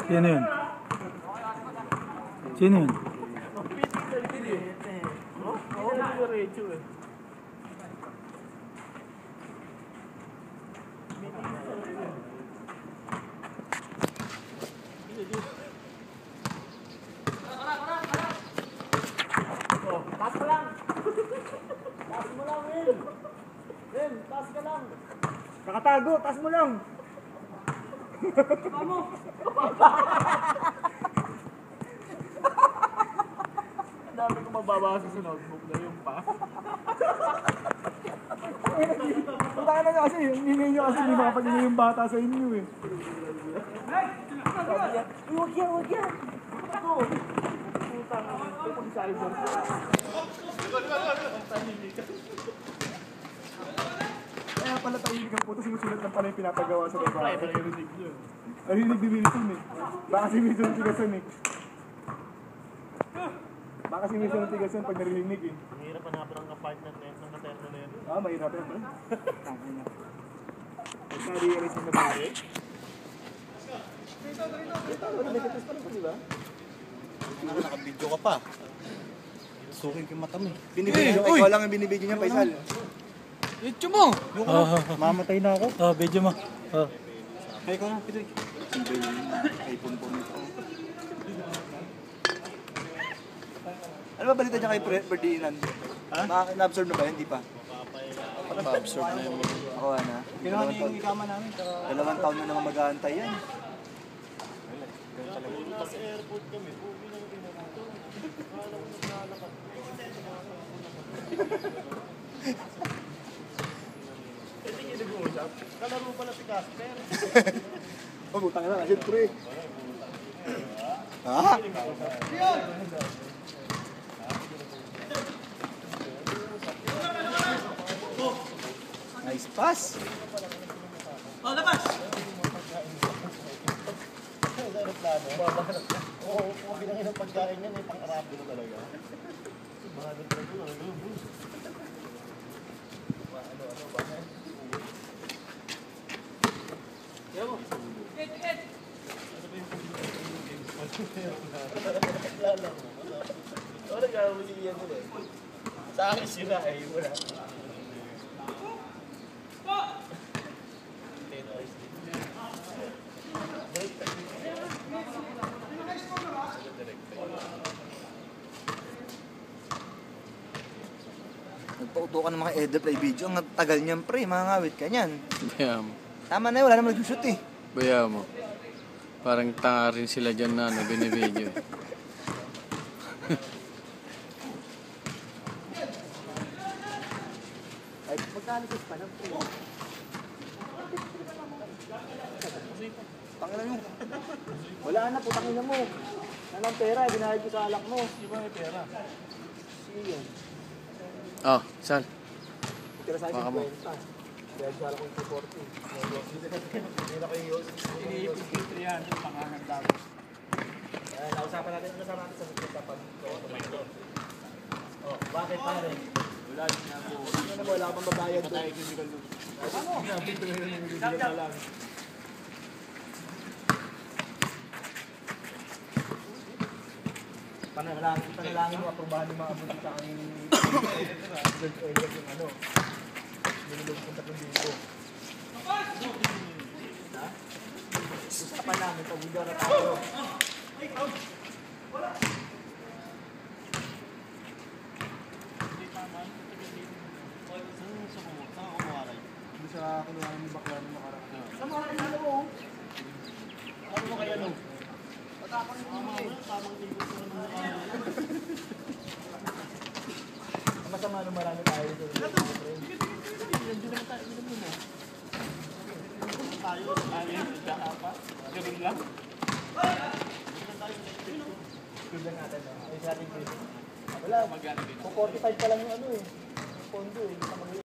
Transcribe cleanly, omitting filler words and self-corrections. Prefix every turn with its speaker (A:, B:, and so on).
A: Sino yun? Sino yun?
B: Taas ka lang! Taas mo lang, Will! Will, taas ka lang!
C: Nakatago, taas mo lang!
B: Tama mo! Ang dami ko mababasa sa notebook na yung pa.
C: Punta ka na nyo kasi, hindi nyo kasi hindi makapag-ina yung bata sa inyo eh.
B: Huwag yan, huwag yan! Ito! Putang, ito pag cyber.
C: Kaya pala tahimik ang puto, sinusulat lang pala yung pinapagawa sa baba. Narinig ni Wilson eh. Baka si Wilson ang tigasan eh. Baka si Wilson ang tigasan pag narinig eh.
B: Mahirap hanapin ang apartment na yun, ng materno na yun.
C: Mahirap yan pala. Tangin na. Huwag na-realize yung babae. Nag-test pa rin po, di ba?
D: Naka-video ka pa. Sukin ko yung mata mo eh.
C: Binibidyo, ikaw lang ang binibidyo niya, Faisal.
D: YouTube mo!
C: Mamatay na ako.
A: Video mo.
D: Kaya ko na, Pitoy. Hindi yung iPhone po nito.
C: Ano ba balita niya kay Ferdinand? Ha? Na-absorb na ba? Hindi pa.
D: Pa-absorb na yung mga.
C: Ako na.
D: Kinuha niya yung ikama namin.
C: 2 taon na naman mag-aantay yan.
B: Nasa airport kami, uwi lang din ako ito. Akala ko naglalakad. Hindi niya nag-uusap. Kalaro pala si Casper.
C: Oh, butang na, siyempre. Ha? Nice pass.
B: Oh, labas! Oo, bilangin ang pagkain niya, may pang-arabo na talaga. Mga nagtrago na, ano ba? Kaya mo? Ano ba yung lala mo? Ano nagkakawili yan nila eh? Sa akin sila eh, wala.
C: Nagpauto ka ng mga edit-play video. Ang tagal niyan, pre. Mga ngawit ka niyan.
A: Baya mo.
C: Tama na yun. Wala naman nag-shoot eh.
A: Baya mo. Parang tanga rin sila dyan na binibidyo.
C: Ay, magkalisis pa ng pre. Tangina nyo. Wala na, putangin na mo. Nalang pera, ginahid ko sa alak mo.
B: Di ba may pera?
C: Sige yun.
A: Oh, Sal.
C: Tira sa
A: Baka
C: akin
A: mo.
C: 50. Kaya sa alak ko yung 240. Hindi na kayo yun.
B: Iniipit ko 300 panganganda ko.
C: Nausapan natin, kasama natin sa mga pag tomato. Oh, bakit pare?
B: Wala din na po.
C: Ano na mo, wala pang babayad doon.
B: Patay chemical loop. Ano? Bibigyan na lang.
C: Panalangin mo, aprobahan yung mga abutin sa akin George Elias yung ano. Binilog kong 3,000. Ha? Usapan namin, pag-video na tayo. Hindi sa kinuha ng bakla ng makarang. Sa mga kinalo mo?
B: Ano mo kaya no? Patapang mo eh. Tamang tigos ko naman.
C: Masama nung marami tayo dito.
B: Nandiyo naman tayo. Hindi mo. Tayo. Ayun. Apa. Ganun lang.
C: Tignan natin. Ay, sa ating wala. 45 pa lang yung ano eh. Pondo eh.